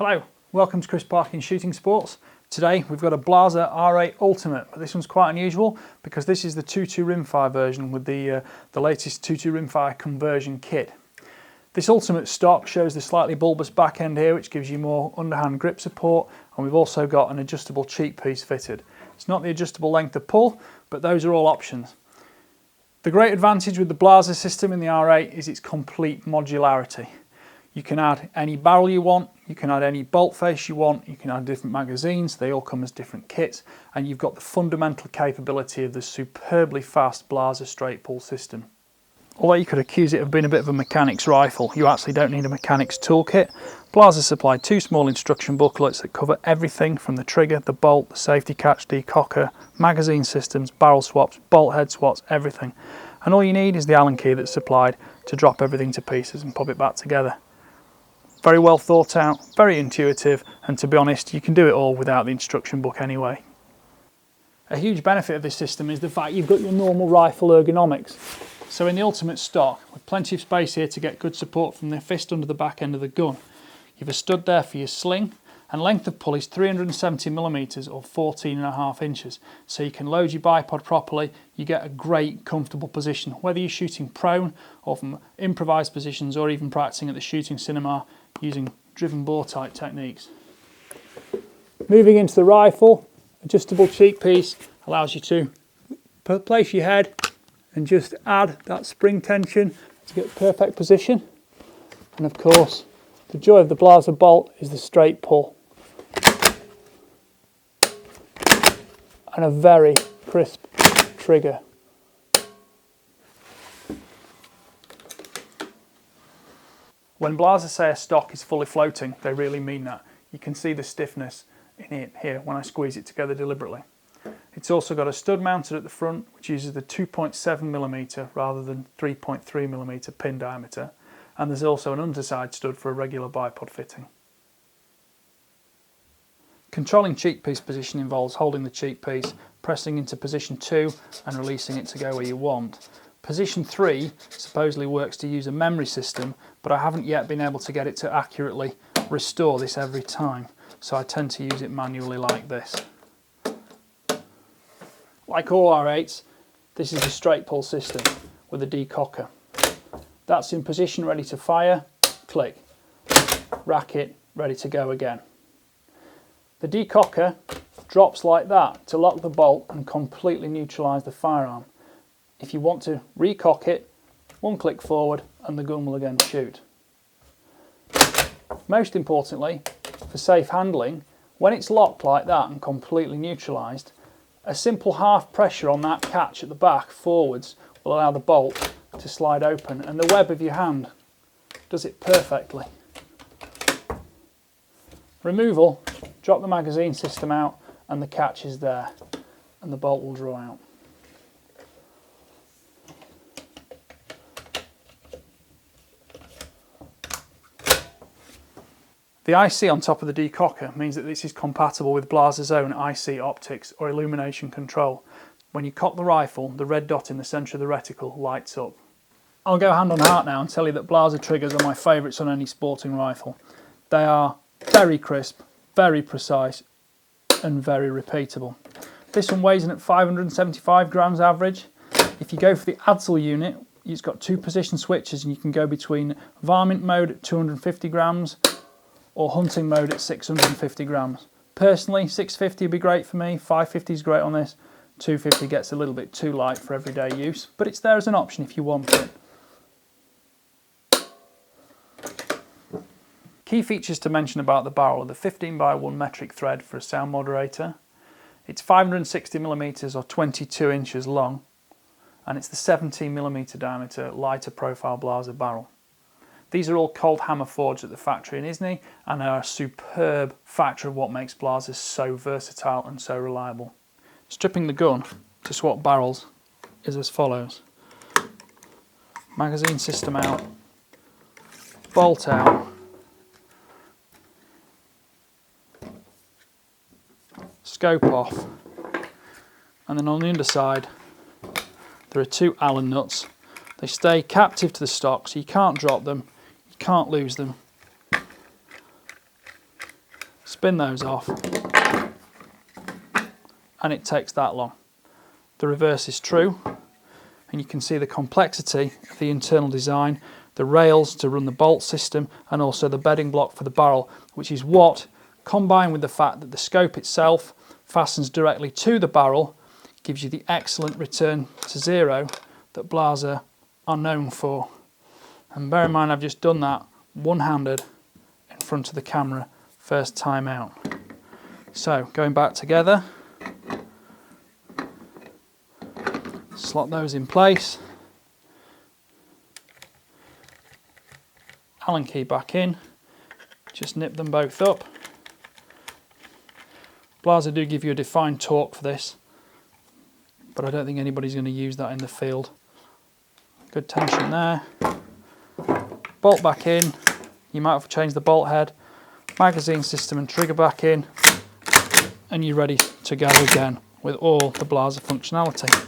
Hello, welcome to Chris Parkin Shooting Sports. Today we've got a Blaser R8 Ultimate, but this one's quite unusual because this is the 2.2 Rimfire version with the latest 2.2 Rimfire conversion kit. This Ultimate stock shows the slightly bulbous back end here, which gives you more underhand grip support, and we've also got an adjustable cheek piece fitted. It's not the adjustable length of pull, but those are all options. The great advantage with the Blaser system in the R8 is its complete modularity. You can add any barrel you want, you can add any bolt face you want, you can add different magazines, they all come as different kits, and you've got the fundamental capability of the superbly fast Blaser straight pull system. Although you could accuse it of being a bit of a mechanic's rifle, you actually don't need a mechanic's toolkit. Blaser supply two small instruction booklets that cover everything from the trigger, the bolt, the safety catch, decocker, magazine systems, barrel swaps, bolt head swaps, everything. And all you need is the Allen key that's supplied to drop everything to pieces and pop it back together. Very well thought out, very intuitive, and to be honest, you can do it all without the instruction book anyway. A huge benefit of this system is the fact you've got your normal rifle ergonomics. So in the Ultimate stock, with plenty of space here to get good support from the fist under the back end of the gun, you've a stud there for your sling, and length of pull is 370mm or 14.5 inches. So you can load your bipod properly, you get a great comfortable position, whether you're shooting prone or from improvised positions or even practicing at the shooting cinema using driven bore type techniques. Moving into the rifle, adjustable cheek piece allows you to place your head and just add that spring tension to get perfect position. And of course, the joy of the Blaser bolt is the straight pull. And a very crisp trigger. When Blaser say a stock is fully floating, they really mean that. You can see the stiffness in it here when I squeeze it together deliberately. It's also got a stud mounted at the front, which uses the 2.7mm rather than 3.3mm pin diameter, and there's also an underside stud for a regular bipod fitting. Controlling cheek piece position involves holding the cheek piece, pressing into position 2 and releasing it to go where you want. Position 3 supposedly works to use a memory system, but I haven't yet been able to get it to accurately restore this every time, so I tend to use it manually like this. Like all R8s, this is a straight pull system with a decocker. That's in position ready to fire, click, rack it, ready to go again. The decocker drops like that to lock the bolt and completely neutralise the firearm. If you want to recock it, one click forward and the gun will again shoot. Most importantly, for safe handling, when it's locked like that and completely neutralised, a simple half pressure on that catch at the back forwards will allow the bolt to slide open, and the web of your hand does it perfectly. Removal, drop the magazine system out and the catch is there and the bolt will draw out. The IC on top of the decocker means that this is compatible with Blaser's own IC optics or illumination control. When you cock the rifle, the red dot in the centre of the reticle lights up. I'll go hand on heart now and tell you that Blaser triggers are my favourites on any sporting rifle. They are very crisp, very precise and very repeatable. This one weighs in at 575 grams average. If you go for the Adsel unit, it's got two position switches and you can go between varmint mode at 250 grams or hunting mode at 650 grams. Personally, 650 would be great for me, 550 is great on this, 250 gets a little bit too light for everyday use, but it's there as an option if you want it. Key features to mention about the barrel are the 15x1 metric thread for a sound moderator, it's 560mm or 22 inches long, and it's the 17mm diameter lighter profile Blaser barrel. These are all cold hammer forged at the factory in Isny and are a superb factor of what makes Blaser so versatile and so reliable. Stripping the gun to swap barrels is as follows. Magazine system out, bolt out, scope off, and then on the underside there are two Allen nuts. They stay captive to the stock so you can't drop them, you can't lose them. spin those off, and it takes that long. The reverse is true, and you can see the complexity of the internal design, the rails to run the bolt system, and also the bedding block for the barrel, which is what, combined with the fact that the scope itself fastens directly to the barrel, gives you the excellent return to zero that Blaser are known for. And bear in mind, I've just done that one-handed in front of the camera, first time out. So going back together, slot those in place, Allen key back in, just nip them both up. Blaser do give you a defined torque for this, but I don't think anybody's going to use that in the field. Good tension there. Bolt back in, you might have to change the bolt head, magazine system and trigger back in, and you're ready to go again with all the Blaser functionality.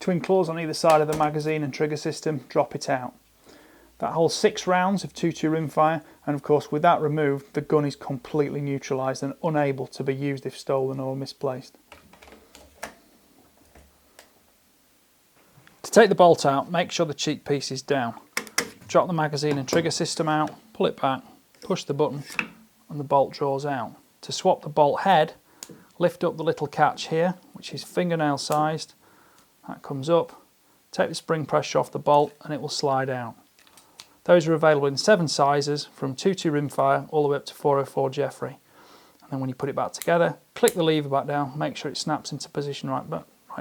Twin claws on either side of the magazine and trigger system, drop it out. That holds 6 rounds of 2.2 rimfire, and of course with that removed the gun is completely neutralised and unable to be used if stolen or misplaced. To take the bolt out, make sure the cheek piece is down. Drop the magazine and trigger system out, pull it back, push the button and the bolt draws out. To swap the bolt head, lift up the little catch here, which is fingernail sized. That comes up, take the spring pressure off the bolt and it will slide out. Those are available in 7 sizes from 2.2 rimfire all the way up to 404 Jeffrey. And then when you put it back together, click the lever back down, make sure it snaps into position right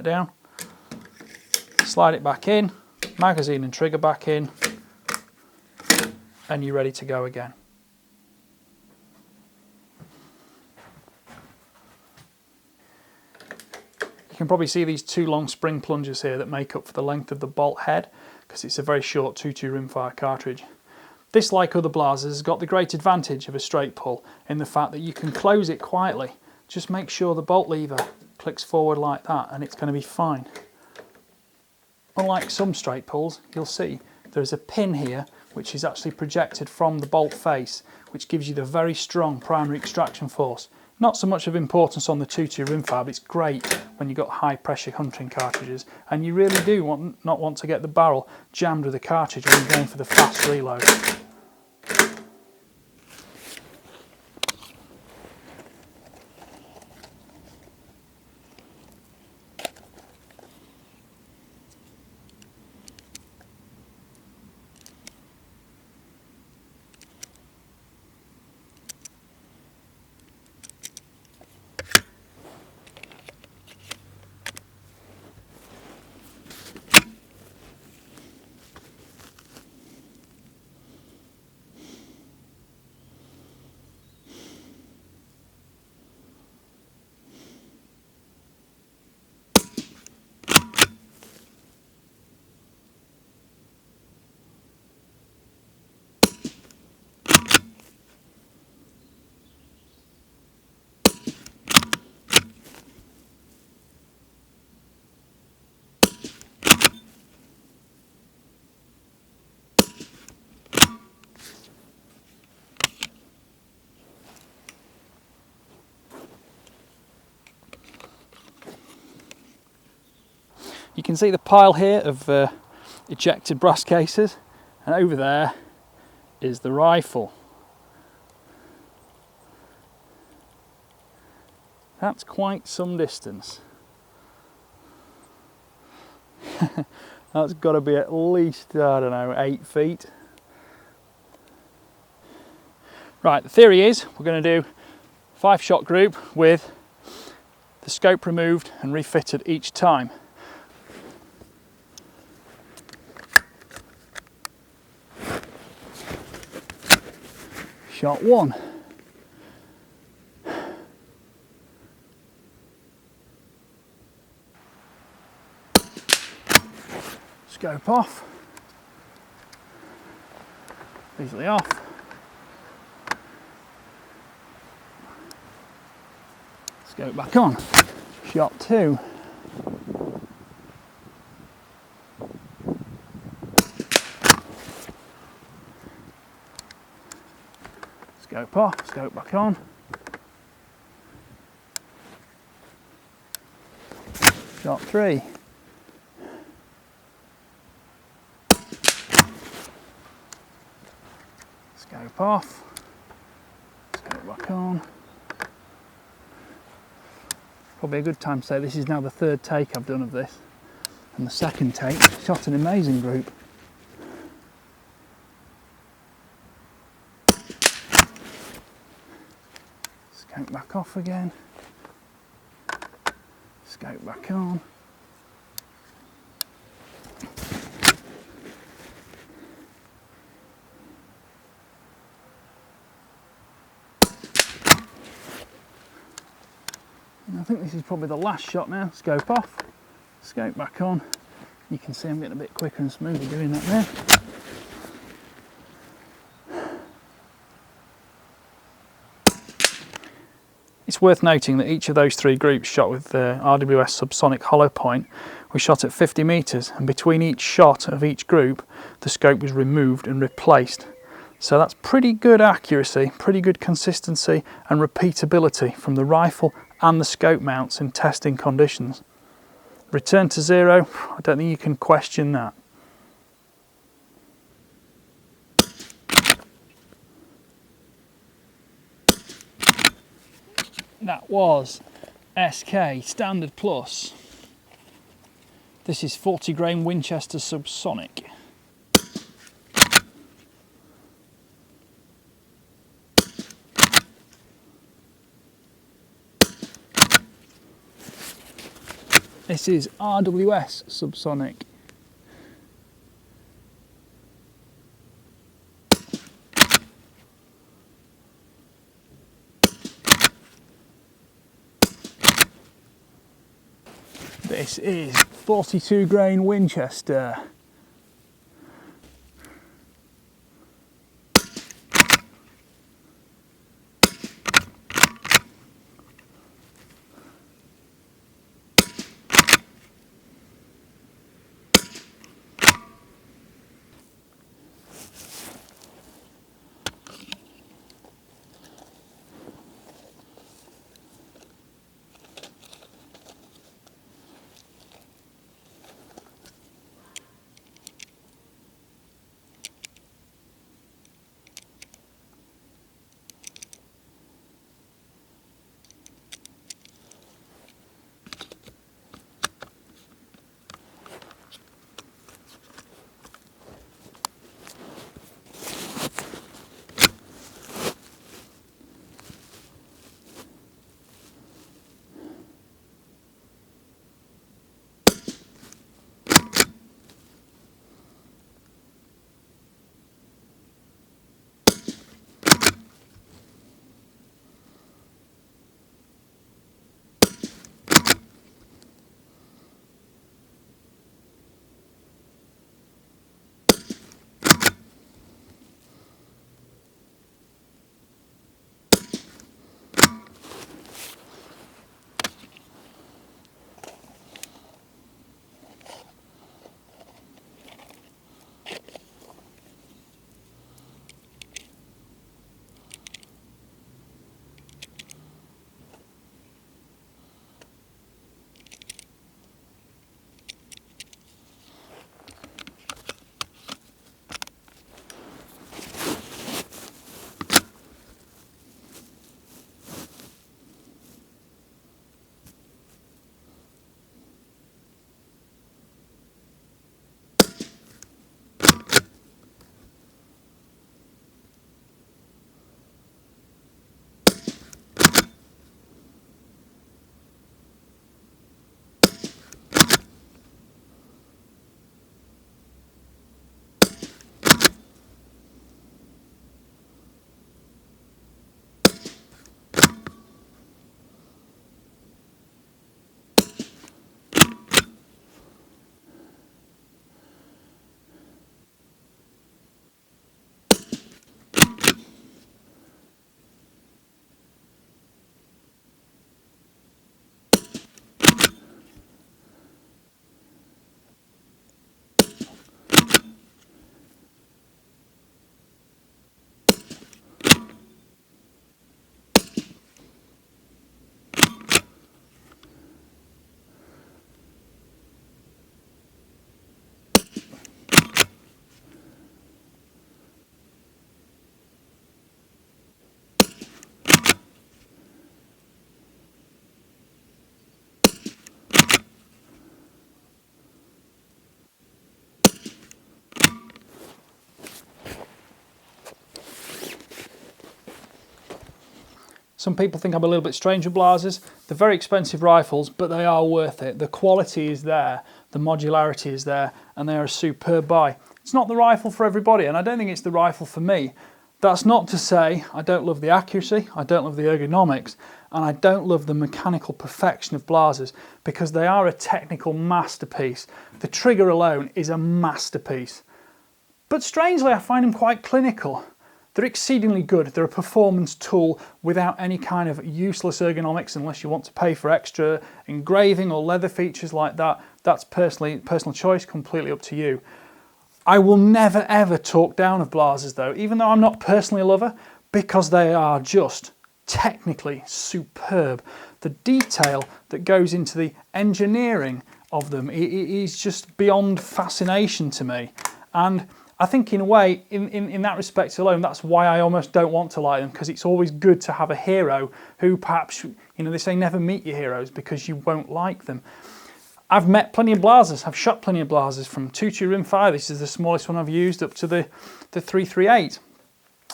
down. Slide it back in, magazine and trigger back in, and you're ready to go again. You can probably see these 2 long spring plungers here that make up for the length of the bolt head, because it's a very short 2.2 rimfire cartridge. This, like other Blasers, has got the great advantage of a straight pull in the fact that you can close it quietly. Just make sure the bolt lever clicks forward like that and it's going to be fine. Unlike some straight pulls, you'll see there's a pin here which is actually projected from the bolt face, which gives you the very strong primary extraction force. Not so much of importance on the 2.2 rimfire, but it's great when you've got high pressure hunting cartridges and you really do not want to get the barrel jammed with the cartridge when you're going for the fast reload. You can see the pile here of ejected brass cases, and over there is the rifle. That's quite some distance. That's got to be at least, I don't know, 8 feet. Right, the theory is we're going to do 5-shot group with the scope removed and refitted each time. Shot 1. Scope off. Easily off. Scope back on. Shot 2. Scope off, scope back on. Shot 3. Scope off. Scope back on. Probably a good time to say this is now the third take I've done of this. And the second take, shot an amazing group. Scope back off again. Scope back on. And I think this is probably the last shot now. Scope off, scope back on. You can see I'm getting a bit quicker and smoother doing that there. It's worth noting that each of those 3 groups shot with the RWS subsonic hollow point was shot at 50 metres, and between each shot of each group the scope was removed and replaced. So that's pretty good accuracy, pretty good consistency and repeatability from the rifle and the scope mounts in testing conditions. Return to 0, I don't think you can question that. That was SK Standard Plus. This is 40 grain Winchester Subsonic. This is RWS Subsonic. This is 42 grain Winchester. Some people think I'm a little bit strange with Blasers. They're very expensive rifles, but they are worth it. The quality is there, the modularity is there, and they are a superb buy. It's not the rifle for everybody, and I don't think it's the rifle for me. That's not to say I don't love the accuracy, I don't love the ergonomics, and I don't love the mechanical perfection of Blasers, because they are a technical masterpiece. The trigger alone is a masterpiece. But strangely, I find them quite clinical. They're exceedingly good. They're a performance tool without any kind of useless ergonomics unless you want to pay for extra engraving or leather features like that. That's personal choice, completely up to you. I will never ever talk down of Blasers though, even though I'm not personally a lover, because they are just technically superb. The detail that goes into the engineering of them is just beyond fascination to me. And I think in a way, in that respect alone, that's why I almost don't want to like them, because it's always good to have a hero who perhaps, you know, they say never meet your heroes because you won't like them. I've met plenty of Blasers, I've shot plenty of Blasers from 2.2 Rimfire, this is the smallest one I've used, up to the 338.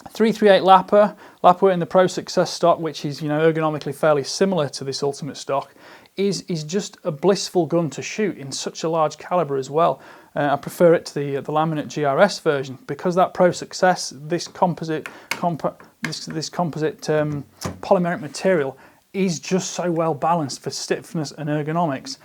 338 Lapua in the Pro Success stock, which is, you know, ergonomically fairly similar to this Ultimate stock, is just a blissful gun to shoot in such a large calibre as well. I prefer it to the laminate GRS version because that Pro Success, this composite polymeric material is just so well balanced for stiffness and ergonomics.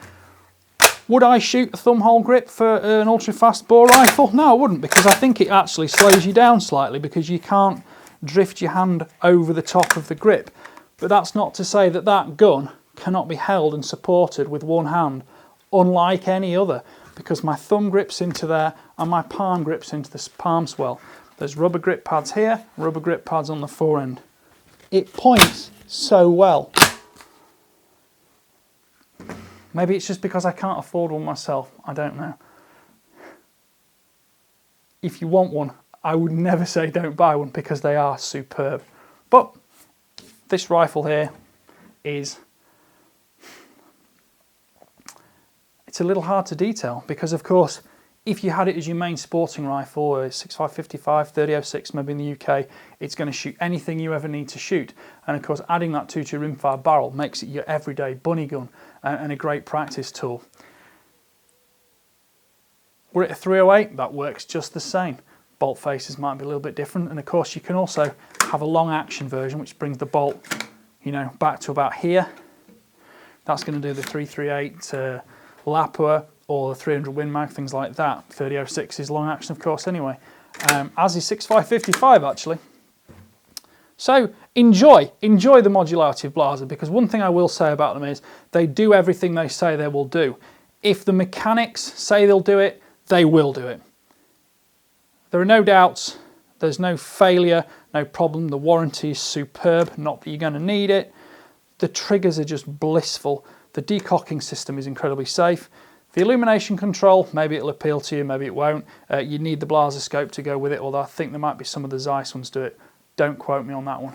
Would I shoot a thumbhole grip for an ultra fast bore rifle? No, I wouldn't, because I think it actually slows you down slightly because you can't drift your hand over the top of the grip. But that's not to say that that gun cannot be held and supported with one hand, unlike any other, because my thumb grips into there and my palm grips into the palm swell. There's rubber grip pads here, rubber grip pads on the forend. It points so well. Maybe it's just because I can't afford one myself, I don't know. If you want one, I would never say don't buy one because they are superb. But this rifle here is, it's a little hard to detail because of course if you had it as your main sporting rifle, or 65-55, 30-06 maybe in the UK, it's going to shoot anything you ever need to shoot. And of course adding that 2.2 Rimfire barrel makes it your everyday bunny gun and a great practice tool. We're at a 308, that works just the same. Bolt faces might be a little bit different, and of course you can also have a long action version which brings the bolt, you know, back to about here. That's going to do the 338 Lapua or the 300 Win Mag, things like that. 30-06 is long action of course anyway, as is 65-55 actually. So enjoy the modularity of Blaser, because one thing I will say about them is they do everything they say they will do. If the mechanics say they'll do it, they will do it. There are no doubts, there's no failure, no problem. The warranty is superb, not that you're going to need it. The triggers are just blissful. The decocking system is incredibly safe. The illumination control, maybe it'll appeal to you, maybe it won't. You need the Blaser scope to go with it, although I think there might be some of the Zeiss ones do it. Don't quote me on that one.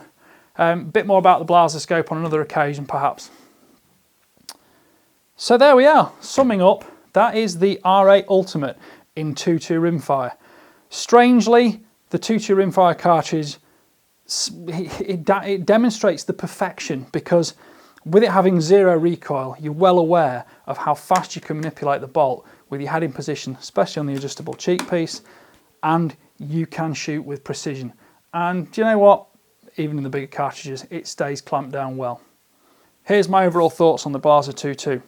A bit more about the Blaser scope on another occasion perhaps. So there we are, summing up, that is the R8 Ultimate in 2.2 Rimfire. Strangely, the 2.2 Rimfire cartridge, it demonstrates the perfection, because with it having zero recoil, you're well aware of how fast you can manipulate the bolt with your head in position, especially on the adjustable cheek piece, and you can shoot with precision. And do you know what? Even in the bigger cartridges, it stays clamped down well. Here's my overall thoughts on the Blaser 2.2.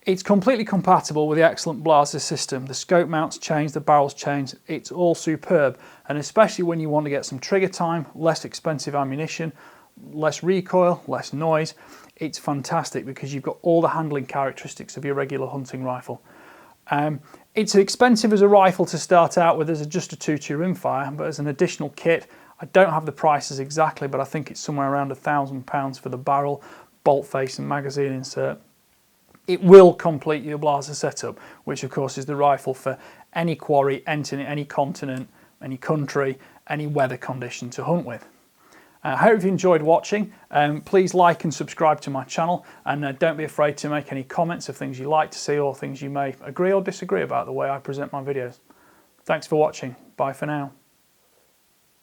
It's completely compatible with the excellent Blaser system. The scope mounts change, the barrels change, it's all superb. And especially when you want to get some trigger time, less expensive ammunition, less recoil, less noise, it's fantastic because you've got all the handling characteristics of your regular hunting rifle. It's expensive as a rifle to start out with as just a 2.2 Rimfire, but as an additional kit, I don't have the prices exactly, but I think it's somewhere around £1,000 for the barrel, bolt face and magazine insert. It will complete your Blaser setup, which of course is the rifle for any quarry, any continent, any country, any weather condition to hunt with. I hope you enjoyed watching. Please like and subscribe to my channel, and don't be afraid to make any comments of things you like to see or things you may agree or disagree about the way I present my videos. Thanks for watching. Bye for now.